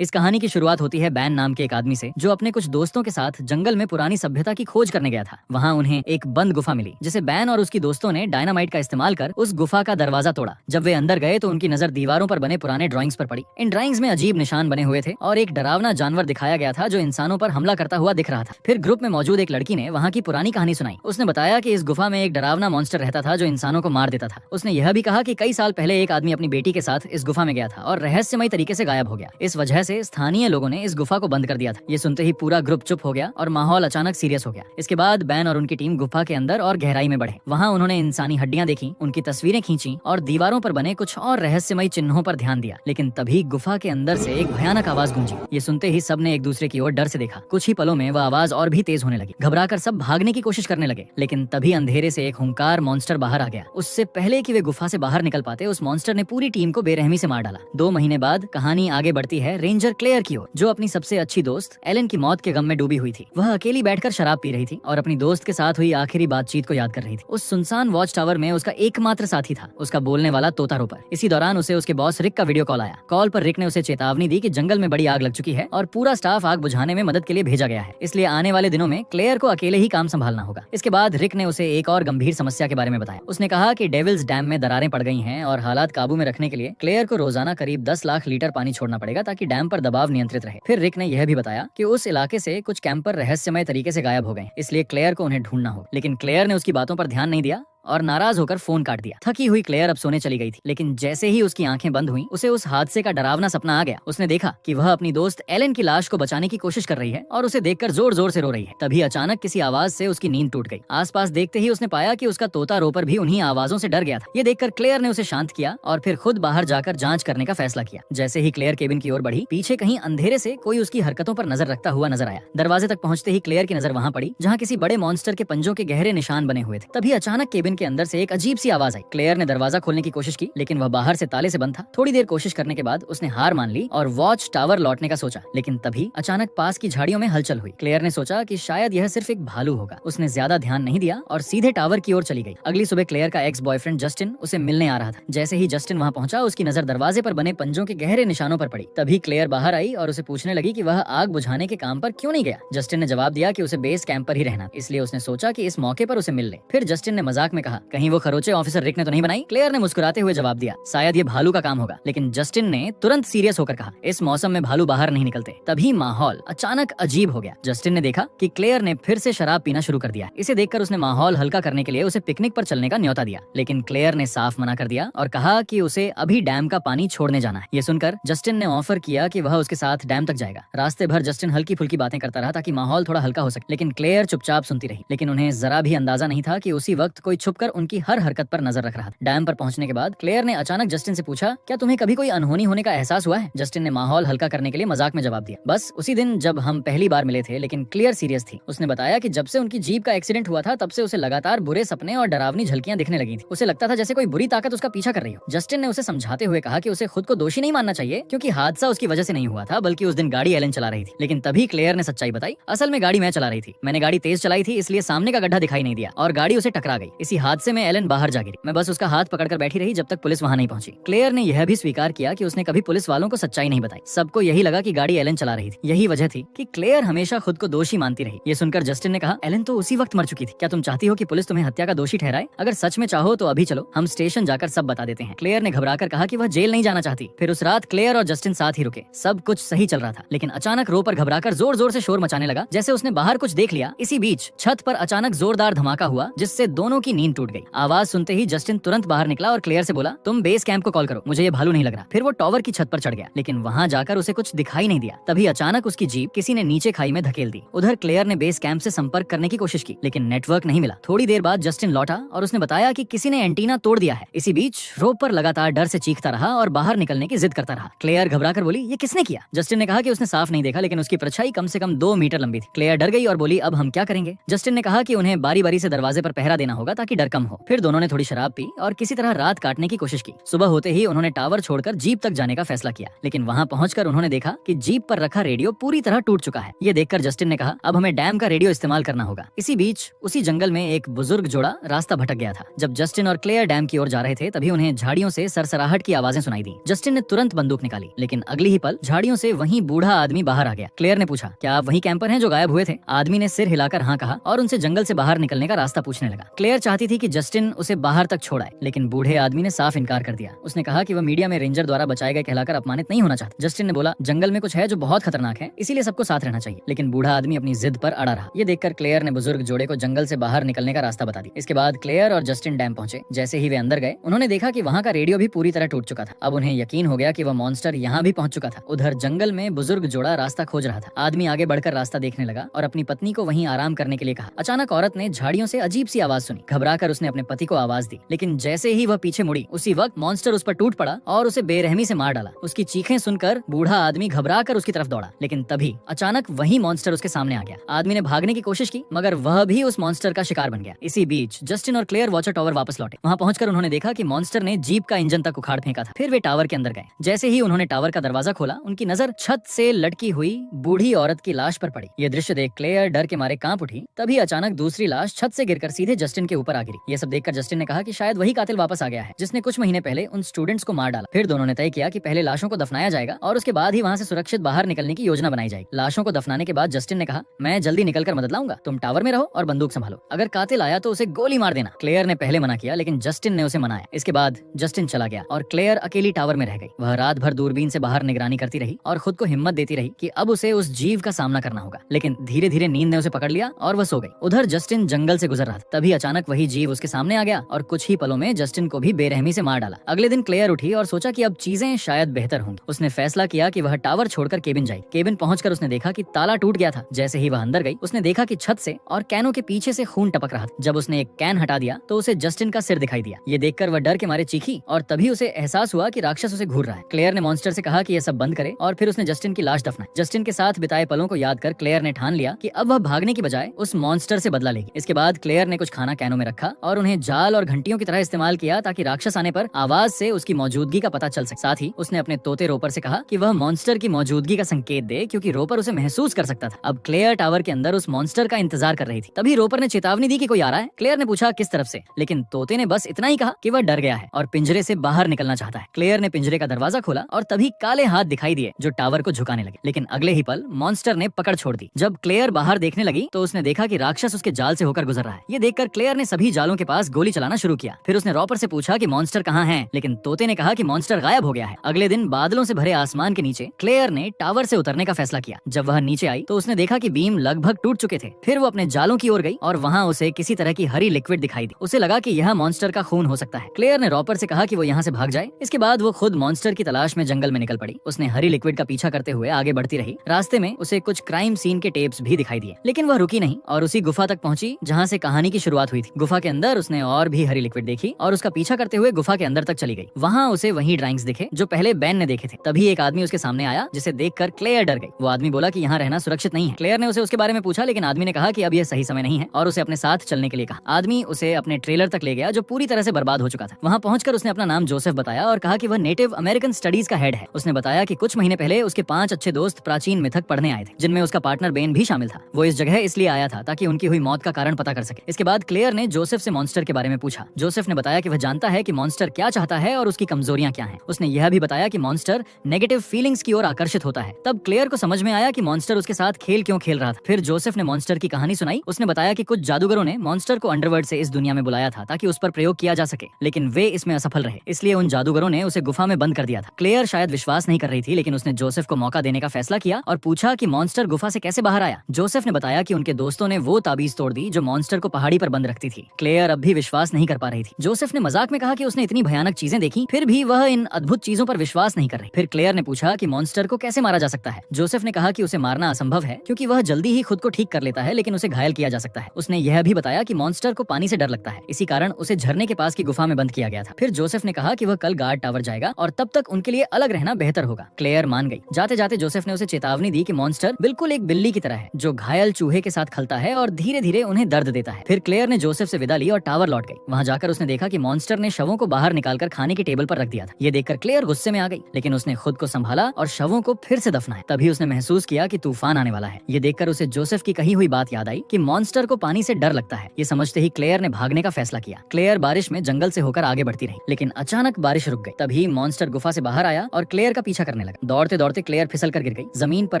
इस कहानी की शुरुआत होती है बैन नाम के एक आदमी से, जो अपने कुछ दोस्तों के साथ जंगल में पुरानी सभ्यता की खोज करने गया था। वहाँ उन्हें एक बंद गुफा मिली, जिसे बैन और उसकी दोस्तों ने डायनामाइट का इस्तेमाल कर उस गुफा का दरवाजा तोड़ा। जब वे अंदर गए तो उनकी नजर दीवारों पर बने पुराने ड्राइंग्स पर पड़ी। इन ड्राइंग्स में अजीब निशान बने हुए थे और एक डरावना जानवर दिखाया गया था जो इंसानों पर हमला करता हुआ दिख रहा था। फिर ग्रुप में मौजूद एक लड़की ने वहाँ की पुरानी कहानी सुनाई। उसने बताया कि इस गुफा में एक डरावना मॉन्स्टर रहता था जो इंसानों को मार देता था। उसने यह भी कहा कि कई साल पहले एक आदमी अपनी बेटी के साथ इस गुफा में गया था और रहस्यमय तरीके से गायब हो गया। इस वजह से स्थानीय लोगों ने इस गुफा को बंद कर दिया था। ये सुनते ही पूरा ग्रुप चुप हो गया और माहौल अचानक सीरियस हो गया। इसके बाद बैन और उनकी टीम गुफा के अंदर और गहराई में बढ़े। वहाँ उन्होंने इंसानी हड्डियां देखी, उनकी तस्वीरें खींची और दीवारों पर बने कुछ और रहस्यमय चिन्हों पर ध्यान दिया। लेकिन तभी गुफा के अंदर से एक भयानक आवाज गूंजी। ये सुनते ही सबने एक दूसरे की ओर डर से देखा। कुछ ही पलों में वह आवाज और भी तेज होने लगी। घबराकर सब भागने की कोशिश करने लगे, लेकिन तभी अंधेरे से एक हुंकार मॉन्स्टर बाहर आ गया। उससे पहले कि वे गुफा से बाहर निकल पाते, उस मॉन्स्टर ने पूरी टीम को बेरहमी से मार डाला। 2 महीने बाद कहानी आगे बढ़ती है रेंजर क्लेयर की ओर, जो अपनी सबसे अच्छी दोस्त एलन की मौत के गम में डूबी हुई थी। वह अकेली बैठकर शराब पी रही थी और अपनी दोस्त के साथ हुई आखिरी बातचीत को याद कर रही थी। उस सुनसान वॉच टावर में उसका एकमात्र साथी था, उसका बोलने वाला तोता रोपर। इसी दौरान उसे उसके बॉस रिक का वीडियो कॉल आया। कॉल पर रिक ने उसे चेतावनी दी कि जंगल में बड़ी आग लग चुकी है और पूरा स्टाफ आग बुझाने में मदद के लिए भेजा गया है, इसलिए आने वाले दिनों में क्लेयर को अकेले ही काम संभालना होगा। इसके बाद रिक ने उसे एक और गंभीर समस्या के बारे में बताया। उसने कहा कि डेविल्स डैम में दरारें पड़ गई हैं और हालात काबू में रखने के लिए क्लेयर को रोजाना करीब 10 लाख लीटर पानी छोड़ना पड़ेगा ताकि डैम पर दबाव नियंत्रित रहे। फिर रिक ने यह भी बताया कि उस इलाके से कुछ कैंपर रहस्यमय तरीके से गायब हो गए, इसलिए क्लेयर को उन्हें ढूंढना होगा। लेकिन क्लेयर ने उसकी बातों पर ध्यान नहीं दिया और नाराज होकर फोन काट दिया। थकी हुई क्लेयर अब सोने चली गई थी, लेकिन जैसे ही उसकी आंखें बंद हुईं, उसे उस हादसे का डरावना सपना आ गया। उसने देखा कि वह अपनी दोस्त एलन की लाश को बचाने की कोशिश कर रही है और उसे देखकर जोर जोर से रो रही है। तभी अचानक किसी आवाज से उसकी नींद टूट गई। आसपास देखते ही उसने पाया कि उसका तोता रोपर भी उन्हीं आवाजों से डर गया था। ये देखकर क्लेयर ने उसे शांत किया और फिर खुद बाहर जाकर जांच करने का फैसला किया। जैसे ही क्लेयर केबिन की ओर बढ़ी, पीछे कहीं अंधेरे से कोई उसकी हरकतों पर नजर रखता हुआ नजर आया। दरवाजे तक पहुंचते ही क्लेयर की नजर वहां पड़ी जहां किसी बड़े मॉन्स्टर के पंजों के गहरे निशान बने हुए थे। तभी अचानक केबिन के अंदर से एक अजीब सी आवाज आई। क्लेयर ने दरवाजा खोलने की कोशिश की, लेकिन वह बाहर से ताले से बंद था। थोड़ी देर कोशिश करने के बाद उसने हार मान ली और वॉच टावर लौटने का सोचा, लेकिन तभी अचानक पास की झाड़ियों में हलचल हुई। क्लेयर ने सोचा कि शायद यह सिर्फ एक भालू होगा। उसने ज्यादा ध्यान नहीं दिया और सीधे टावर की ओर चली गई। अगली सुबह क्लेयर का एक्स बॉयफ्रेंड जस्टिन उसे मिलने आ रहा था। जैसे ही जस्टिन वहां पहुंचा, उसकी नजर दरवाजे पर बने पंजों के गहरे निशानों पर पड़ी। तभी क्लेयर बाहर आई और उसे पूछने लगी कि वह आग बुझाने के काम पर क्यों नहीं गया। जस्टिन ने जवाब दिया कि उसे बेस कैंप पर ही रहना, इसलिए उसने सोचा कि इस मौके पर उसे मिल ले। फिर जस्टिन ने मजाक में कहा, कहीं वो खरोचे ऑफिसर रिक ने तो नहीं बनाई। क्लेयर ने मुस्कुराते हुए जवाब दिया, शायद ये भालू का काम होगा। लेकिन जस्टिन ने तुरंत सीरियस होकर कहा, इस मौसम में भालू बाहर नहीं निकलते। तभी माहौल अचानक अजीब हो गया। जस्टिन ने देखा कि क्लेयर ने फिर से शराब पीना शुरू कर दिया। इसे देखकर उसने माहौल हल्का करने के लिए उसे पिकनिक पर चलने का न्योता दिया, लेकिन क्लेयर ने साफ मना कर दिया और कहा कि उसे अभी डैम का पानी छोड़ने जाना है। ये सुनकर जस्टिन ने ऑफर किया कि वह उसके साथ डैम तक जाएगा। रास्ते भर जस्टिन हल्की फुल्की बातें करता रहा ताकि माहौल थोड़ा हल्का हो सके, लेकिन क्लेयर चुपचाप सुनती रही। लेकिन उन्हें जरा भी अंदाजा नहीं था कि उसी वक्त कोई छुपकर उनकी हर हरकत पर नजर रख रहा था। डैम पर पहुंचने के बाद क्लेयर ने अचानक जस्टिन से पूछा, क्या तुम्हें कभी कोई अनहोनी होने का एहसास हुआ है? जस्टिन ने माहौल हल्का करने के लिए मजाक में जवाब दिया, बस उसी दिन जब हम पहली बार मिले थे। लेकिन क्लियर सीरियस थी। उसने बताया कि जब से उनकी जीप का एक्सीडेंट हुआ था, तब से उसे लगातार बुरे सपने और डरावनी झलकियां दिखने लगी थी। उसे लगता था जैसे कोई बुरी ताकत उसका पीछा कर रही हो। जस्टिन ने उसे समझाते हुए कहा कि उसे खुद को दोषी नहीं मानना चाहिए, क्योंकि हादसा उसकी वजह से नहीं हुआ था, बल्कि उस दिन गाड़ी एलन चला रही थी। लेकिन तभी क्लेयर ने सच्चाई बताई, असल में गाड़ी मैं चला रही थी। मैंने गाड़ी तेज चलाई थी, इसलिए सामने का गड्ढा दिखाई नहीं दिया और गाड़ी उसे टकरा गई। इसी हादसे में एलन बाहर जा गिरी। मैं बस उसका हाथ पकड़कर बैठी रही जब तक पुलिस वहां नहीं पहुंची। क्लेयर ने यह भी स्वीकार किया कि उसने कभी पुलिस वालों को सच्चाई नहीं बताई। सबको यही लगा कि गाड़ी एलन चला रही थी। यही वजह थी कि क्लेयर हमेशा खुद को दोषी मानती रही। ये सुनकर जस्टिन ने कहा, एलन तो उसी वक्त मर चुकी थी। क्या तुम चाहती हो कि पुलिस तुम्हें हत्या का दोषी ठहराए? अगर सच में चाहो तो अभी चलो, हम स्टेशन जाकर सब बता देते हैं। क्लेयर ने घबराकर कहा कि वह जेल नहीं जाना चाहती। फिर उस रात क्लेयर और जस्टिन साथ ही रुके। सब कुछ सही चल रहा था, लेकिन अचानक रोपर घबराकर जोर जोर से शोर मचाने लगा, जैसे उसने बाहर कुछ देख लिया। इसी बीच छत पर अचानक जोरदार धमाका हुआ, जिससे दोनों की नींद टूट गई। आवाज सुनते ही जस्टिन तुरंत बाहर निकला और क्लेयर से बोला, तुम बेस कैंप को कॉल करो, मुझे ये भालू नहीं लग रहा। फिर वो टावर की छत पर चढ़ गया, लेकिन वहां जाकर उसे कुछ दिखाई नहीं दिया। तभी अचानक उसकी जीप किसी ने नीचे खाई में धकेल दी। उधर क्लेयर ने बेस कैंप से संपर्क करने की कोशिश की, लेकिन नेटवर्क नहीं मिला। थोड़ी देर बाद जस्टिन लौटा और उसने बताया कि किसी ने एंटीना तोड़ दिया है। इसी बीच रोपर लगातार डर से चीखता रहा और बाहर निकलने की जिद करता रहा। क्लेयर घबराकर बोली, ये किसने किया? जस्टिन ने कहा कि उसने साफ नहीं देखा, लेकिन उसकी परछाई कम से कम 2 मीटर लंबी थी। क्लेयर डर गई और बोली, अब हम क्या करेंगे? जस्टिन ने कहा कि उन्हें बारी बारी से दरवाजे पर पहरा देना होगा ताकि डर कम हो। फिर दोनों ने थोड़ी शराब पी और किसी तरह रात काटने की कोशिश की। सुबह होते ही उन्होंने टावर छोड़कर जीप तक जाने का फैसला किया, लेकिन वहाँ पहुंचकर उन्होंने देखा कि जीप पर रखा रेडियो पूरी तरह टूट चुका है। ये देखकर जस्टिन ने कहा, अब हमें डैम का रेडियो इस्तेमाल करना होगा। इसी बीच उसी जंगल में एक बुजुर्ग जोड़ा रास्ता भटक गया था। जब जस्टिन और क्लेयर डैम की ओर जा रहे थे, तभी उन्हें झाड़ियों से सरसराहट की आवाजें सुनाई दी। जस्टिन ने तुरंत बंदूक निकाली, लेकिन अगली ही पल झाड़ियों से वही बूढ़ा आदमी बाहर आ गया। क्लेयर ने पूछा, क्या आप वही कैंपर हैं जो गायब हुए थे? आदमी ने सिर हिलाकर हाँ कहा और उनसे जंगल से बाहर निकलने का रास्ता पूछने लगा। क्लेयर चाहती थी कि जस्टिन उसे बाहर तक छोड़ाए, लेकिन बूढ़े आदमी ने साफ इनकार कर दिया। उसने कहा कि वह मीडिया में रेंजर द्वारा बचाए गए कहलाकर अपमानित नहीं होना चाहता। जस्टिन ने बोला, जंगल में कुछ है जो बहुत खतरनाक है, इसीलिए सबको साथ रहना चाहिए। लेकिन बूढ़ा आदमी अपनी जिद पर अड़ा रहा। ये देखकर क्लेयर ने बुजुर्ग जोड़े को जंगल से बाहर निकलने का रास्ता बता दिया। इसके बाद क्लेयर और जस्टिन डैम पहुंचे। जैसे ही वे अंदर गए, उन्होंने देखा कि वहाँ का रेडियो भी पूरी तरह टूट चुका था। अब उन्हें यकीन हो गया कि वह मॉन्स्टर यहाँ भी पहुंच चुका था। उधर जंगल में बुजुर्ग जोड़ा रास्ता खोज रहा था। आदमी आगे बढ़कर रास्ता देखने लगा और अपनी पत्नी को वहीं आराम करने के लिए कहा। अचानक औरत ने झाड़ियों से अजीब सी आवाज सुनी। घबराकर उसने अपने पति को आवाज दी, लेकिन जैसे ही वह पीछे मुड़ी, उसी वक्त मॉन्स्टर उस पर टूट पड़ा और उसे बेरहमी से मार डाला। उसकी चीखें सुनकर बूढ़ा आदमी घबराकर उसकी तरफ दौड़ा, लेकिन तभी अचानक वही मॉन्स्टर उसके सामने आ गया। आदमी ने भागने की कोशिश की, मगर वह भी उस मॉन्स्टर का शिकार बन गया। इसी बीच जस्टिन और क्लेयर वॉचर टावर वापस लौटे। वहाँ पहुंचकर उन्होंने देखा कि मॉन्स्टर ने जीप का इंजन तक उखाड़ फेंका था। फिर वे टावर के अंदर गए। जैसे ही उन्होंने टावर का दरवाजा खोला, उनकी नजर छत से लटकी हुई बूढ़ी औरत की लाश पर पड़ी। ये दृश्य देख क्लेयर डर के मारे कांप उठी। तभी अचानक दूसरी लाश छत से गिरकर सीधे जस्टिन के ऊपर आ गिरी। ये सब देखकर जस्टिन ने कहा कि शायद वही कातिल वापस आ गया है जिसने कुछ महीने पहले उन स्टूडेंट्स को मार डाला। फिर दोनों ने तय किया कि पहले लाशों को दफनाया जाएगा और उसके बाद ही वहाँ से सुरक्षित बाहर निकलने की योजना बनाई जाएगी। लाशों को दफनाने के बाद जस्टिन ने कहा, मैं जल्दी निकलकर मदद लाऊंगा, तुम टावर में रहो और बंदूक संभालो। अगर कातिल आया तो उसे गोली मार देना। क्लेयर ने पहले मना किया, लेकिन जस्टिन ने उसे मनाया। इसके बाद जस्टिन चला गया और क्लेयर अकेली टावर में रह गई। वह रात भर दूरबीन से बाहर निगरानी करती रही और खुद को हिम्मत देती रही कि अब उसे उस जीव का सामना करना होगा। लेकिन धीरे धीरे नींद ने उसे पकड़ लिया और वह सो गई। उधर जस्टिन जंगल से गुजर रहा था। तभी अचानक वही जीव उसके सामने आ गया और कुछ ही पलों में जस्टिन को भी बेरहमी से मार डाला। अगले दिन क्लेयर उठी और सोचा कि अब चीजें शायद बेहतर होंगी। उसने फैसला किया कि वह टावर छोड़कर केबिन जाए। केबिन पहुंचकर उसने देखा कि ताला टूट गया था। जैसे ही वह अंदर गई, उसने देखा कि छत से और कैनों के पीछे से खून टपक रहा था। जब उसने एक कैन हटा दिया तो उसे जस्टिन का सिर दिखाई दिया। ये देखकर वह डर के मारे चीखी और तभी उसे एहसास हुआ कि राक्षस उसे घूर रहा है। क्लेयर ने मॉन्स्टर से कहा कि यह सब बंद करे और फिर उसने जस्टिन की लाश दफनाई। जस्टिन के साथ बिताए पलों को याद कर क्लेयर ने ठान लिया कि अब वह भागने की बजाय उस मॉन्स्टर से बदला लेगी। इसके बाद क्लेयर ने कुछ खाना कैनों में रखा और उन्हें जाल और घंटियों की तरह इस्तेमाल किया ताकि राक्षस आने पर आवाज से उसकी मौजूदगी का पता चल सके। साथ ही उसने अपने तोते रोपर से कहा कि वह मॉन्स्टर की मौजूदगी का संकेत दे, क्योंकि रोपर उसे महसूस कर सकता था। अब क्लेयर टावर के अंदर उस मॉन्स्टर का इंतजार कर रही थी। तभी रोपर ने चेतावनी दी कि कोई आ रहा है। क्लेयर ने पूछा किस तरफ से, लेकिन तोते ने बस इतना ही कहा कि वह डर गया है और पिंजरे से बाहर निकलना चाहता है। क्लेयर ने पिंजरे का दरवाजा खोला और तभी काले हाथ दिखाई दिए जो टावर को झुकाने लगे, लेकिन अगले ही पल मॉन्स्टर ने पकड़ छोड़ दी। जब क्लेयर बाहर देखने लगी तो उसने देखा कि राक्षस उसके जाल से होकर गुजर रहा है। ये देखकर क्लेयर ने सभी जालों के पास गोली चलाना शुरू किया। फिर उसने रॉपर से पूछा कि मॉन्स्टर कहाँ है, लेकिन तोते ने कहा कि मॉन्स्टर गायब हो गया है। अगले दिन बादलों से भरे आसमान के नीचे क्लेयर ने टावर से उतरने का फैसला किया। जब वह नीचे आई तो उसने देखा कि बीम लगभग टूट चुके थे। फिर वो अपने जालों की ओर गई और वहाँ उसे किसी तरह की हरी लिक्विड दिखाई दी। उसे लगा कि यह मॉन्स्टर का खून हो सकता है। क्लेयर ने रॉपर से कहा कि वो यहाँ से भाग जाए। इसके बाद वो खुद मॉन्स्टर की तलाश में जंगल में निकल पड़ी। उसने हरी लिक्विड का पीछा करते हुए आगे बढ़ती रही। रास्ते में उसे कुछ क्राइम सीन के टेप्स भी दिखाई दिए, लेकिन वह रुकी नहीं और उसी गुफा तक पहुंची जहाँ से कहानी की शुरुआत हुई थी। गुफा के अंदर उसने और भी हरी लिक्विड देखी और उसका पीछा करते हुए गुफा के अंदर तक चली गई। वहाँ उसे वही ड्राइंग्स दिखे जो पहले बैन ने देखे थे। तभी एक आदमी उसके सामने आया जिसे देखकर क्लेयर डर गई। वो आदमी बोला कि यहाँ रहना सुरक्षित नहीं है। क्लेयर ने उसे उसके बारे में पूछा, लेकिन आदमी ने कहा कि अब यह सही समय नहीं है और उसे अपने साथ चलने के लिए कहा। आदमी उसे अपने ट्रेलर तक ले गया जो पूरी तरह से बर्बाद हो चुका था। वहाँ पहुंचकर उसने अपना नाम जोसेफ बताया और कहा कि वह नेटिव अमेरिकन स्टडीज का हेड है। उसने बताया कि कुछ महीने पहले उसके 5 अच्छे दोस्त प्राचीन मिथक पढ़ने आए थे, जिनमें उसका पार्टनर बेन भी शामिल था। वो इस जगह इसलिए आया था ताकि उनकी हुई मौत का कारण पता कर सके। इसके बाद क्लेयर ने जोसेफ से मॉन्स्टर के बारे में पूछा। जोसेफ ने बताया कि वह जानता है कि मॉन्स्टर क्या चाहता है और उसकी कमजोरियां क्या हैं। उसने यह भी बताया कि मॉन्स्टर नेगेटिव फीलिंग्स की ओर आकर्षित होता है। तब क्लेयर को समझ में आया कि मॉन्स्टर उसके साथ खेल क्यों खेल रहा था। फिर जोसेफ ने मॉन्स्टर की कहानी सुनाई। उसने बताया कि कुछ जादूगरों ने मॉन्स्टर को अंडरवर्ल्ड से इस दुनिया में बुलाया था ताकि उस पर प्रयोग किया जा सके, लेकिन वे इसमें असफल रहे। इसलिए उन जादूगरों ने उसे गुफा में बंद कर दिया था। क्लेयर शायद विश्वास नहीं कर रही थी, लेकिन उसने जोसेफ को मौका देने का फैसला किया और पूछा कि मॉन्स्टर गुफा से कैसे बाहर आया। जोसेफ ने बताया कि उनके दोस्तों ने वो ताबीज तोड़ दी जो मॉन्स्टर को पहाड़ी पर बंद रखती थी। क्लेयर अब भी विश्वास नहीं कर पा रही थी। जोसेफ ने मजाक में कहा कि उसने इतनी भयानक चीजें देखी, फिर भी वह इन अद्भुत चीजों पर विश्वास नहीं कर रही। फिर क्लेयर ने पूछा कि मॉन्स्टर को कैसे मारा जा सकता है। जोसेफ ने कहा कि उसे मारना असंभव है क्योंकि वह जल्दी ही खुद को ठीक कर लेता है, लेकिन उसे घायल किया जा सकता है। उसने यह भी बताया कि मॉन्स्टर को पानी से डर लगता है, इसी कारण उसे झरने के पास की गुफा में बंद किया गया था। फिर जोसेफ ने कहा कि वह कल गार्ड टावर जाएगा और तब तक उनके लिए अलग रहना बेहतर होगा। क्लेयर मान गई। जाते जाते जोसेफ ने उसे चेतावनी दी कि मॉन्स्टर बिल्कुल एक बिल्ली की तरह है जो घायल चूहे के साथ खलता है और धीरे धीरे उन्हें दर्द देता है। फिर क्लेयर ने जोसेफ से विदा विदा ली और टावर लौट गई। वहाँ जाकर उसने देखा कि मॉन्स्टर ने शवों को बाहर निकालकर खाने की टेबल पर रख दिया था। ये देखकर क्लेयर गुस्से में आ गई, लेकिन उसने खुद को संभाला और शवों को फिर से दफनाया। तभी उसने महसूस किया कि तूफान आने वाला है। ये देखकर उसे जोसेफ की कही हुई बात याद आई कि मॉन्स्टर को पानी से डर लगता है। ये समझते ही क्लेयर ने भागने का फैसला किया। क्लेयर बारिश में जंगल से होकर आगे बढ़ती रही, लेकिन अचानक बारिश रुक गई। तभी मॉन्स्टर गुफा से बाहर आया और क्लेयर का पीछा करने लगा। दौड़ते दौड़ते क्लेयर फिसल कर गिर गई। जमीन पर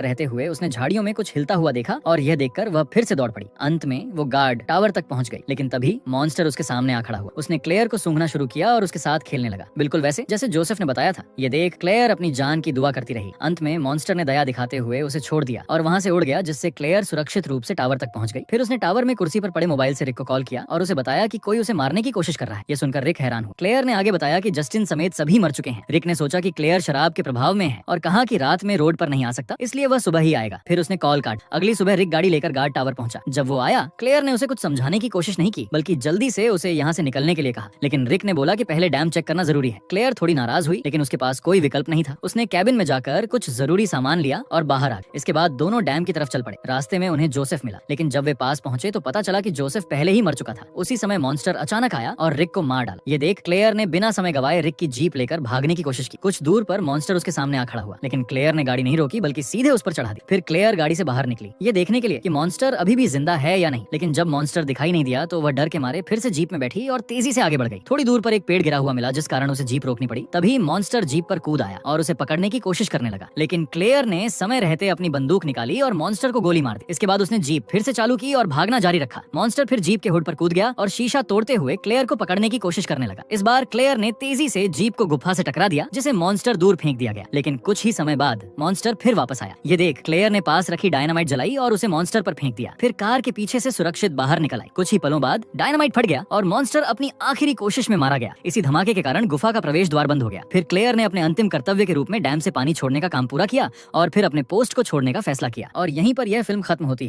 रहते हुए उसने झाड़ियों में कुछ हिलता हुआ देखा और यह देखकर वह फिर से दौड़ पड़ी। अंत में वो गार्ड टावर तक पहुंच गई, लेकिन तभी मॉन्स्टर उसके सामने आ खड़ा हुआ। उसने क्लेयर को सूंघना शुरू किया और उसके साथ खेलने लगा, बिल्कुल वैसे जैसे जोसेफ ने बताया था। ये देख क्लेयर अपनी जान की दुआ करती रही। अंत में मॉन्स्टर ने दया दिखाते हुए उसे छोड़ दिया और वहाँ से उड़ गया, जिससे क्लेयर सुरक्षित रूप से टावर तक पहुंच गई। फिर उसने टावर में कुर्सी पर पड़े मोबाइल से रिक को कॉल किया और उसे बताया कि कोई उसे मारने की कोशिश कर रहा है। ये सुनकर रिक हैरान हुआ। क्लेयर ने आगे बताया कि जस्टिन समेत सभी मर चुके हैं। रिक ने सोचा कि क्लेयर शराब के प्रभाव में है और कहा कि रात में रोड पर नहीं आ सकता, इसलिए वह सुबह ही आएगा। फिर उसने कॉल काट। अगली सुबह रिक गाड़ी लेकर गार्ड टावर पहुंचा। जब वो आया, क्लेयर ने उसे कुछ समझाने की कोशिश नहीं की, बल्कि जल्दी से उसे यहाँ से निकलने के लिए कहा। लेकिन रिक ने बोला कि पहले डैम चेक करना जरूरी है। क्लेयर थोड़ी नाराज हुई, लेकिन उसके पास कोई विकल्प नहीं था। उसने कैबिन में जाकर कुछ जरूरी सामान लिया और बाहर आ गई। इसके बाद दोनों डैम की तरफ चल पड़े। रास्ते में उन्हें जोसेफ मिला, लेकिन जब वे पास पहुंचे तो पता चला कि जोसेफ पहले ही मर चुका था। उसी समय मॉन्स्टर अचानक आया और रिक को मार डाला। ये देख क्लेयर ने बिना समय गवाए रिक की जीप लेकर भागने की कोशिश की। कुछ दूर पर मॉन्स्टर उसके सामने आ खड़ा हुआ, लेकिन क्लेयर ने गाड़ी नहीं रोकी, बल्कि सीधे उस पर चढ़ा दी। फिर क्लेयर गाड़ी से बाहर निकली, ये देखने के लिए कि मॉन्स्टर अभी भी जिंदा है या नहीं। लेकिन जब मॉन्स्टर दिखाई नहीं दिया तो वह डर के मारे फिर से जीप में बैठी और तेजी से आगे बढ़ गई। थोड़ी दूर पर एक पेड़ गिरा हुआ मिला, जिस कारण उसे जीप रोकनी पड़ी। तभी मॉन्स्टर जीप पर कूद आया और उसे पकड़ने की कोशिश करने लगा, लेकिन क्लेयर ने समय रहते अपनी बंदूक निकाली और मॉन्स्टर को गोली मार दी। इसके बाद उसने जीप फिर से चालू की और भागना जारी रखा। मॉन्स्टर फिर जीप के हुड पर कूद गया और शीशा तोड़ते हुए क्लेयर को पकड़ने की कोशिश करने लगा। इस बार क्लेयर ने तेजी से जीप को गुफा से टकरा दिया, जिसे मॉन्स्टर दूर फेंक दिया गया। लेकिन कुछ ही समय बाद मॉन्स्टर फिर वापस आया। ये देख क्लेयर ने पास रखी डायनामाइट जलाई और उसे मॉन्स्टर पर फेंक दिया। फिर कार के पीछे से सुरक्षित बाहर निकल आई। कुछ ही पलों बाद डायनामाइट फट गया और मॉन्स्टर अपनी आखिरी कोशिश में मारा गया। इसी धमाके के कारण गुफा का प्रवेश द्वार बंद हो गया। फिर क्लेयर ने अपने अंतिम कर्तव्य के रूप में डैम से पानी छोड़ने का काम पूरा किया और फिर अपने पोस्ट को छोड़ने का फैसला किया। और यहीं पर यह फिल्म खत्म होती है।